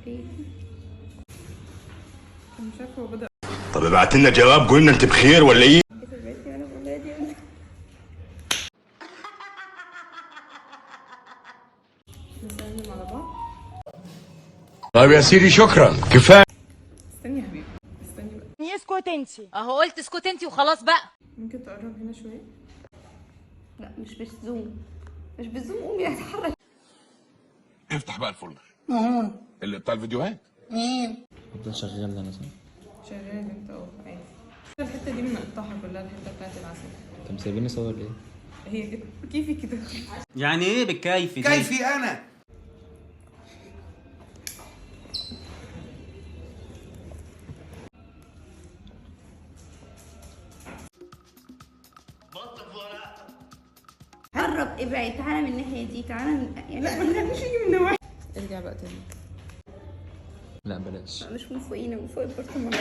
بخير. مش عارفه هو بدأ. طب ابعت لنا جواب قولنا انت بخير ولا ايه؟ بيتي وانا بولادي ولا نسلم على بعض. طيب يا سيدي شكرا كفايه. استني يا حبيبي، استني بقى. اسكت انتي. اهو قلت اسكت انتي وخلاص بقى. ممكن تقرب هنا شويه؟ لا مش بالزوم، مش بالزوم. قومي اتحرك. افتح بقى الفولدر اللي بتاع الفيديوهات. افضل شغال انا صح؟ شغال انت عادي. الحته دي بنقطعها كلها، الحته بتاعت العسل. انتوا مسايبيني اصور ليه؟ هي كده كيفي كده. يعني ايه بالكيفي دي؟ كيفي انا قرب ابعد، تعالى من الناحيه دي، تعالى من يعني لا ما تخلينيش يجي من نواحي. ارجع بقى تاني. لا بلاش. مش من فوقينا، من فوق البرطمان.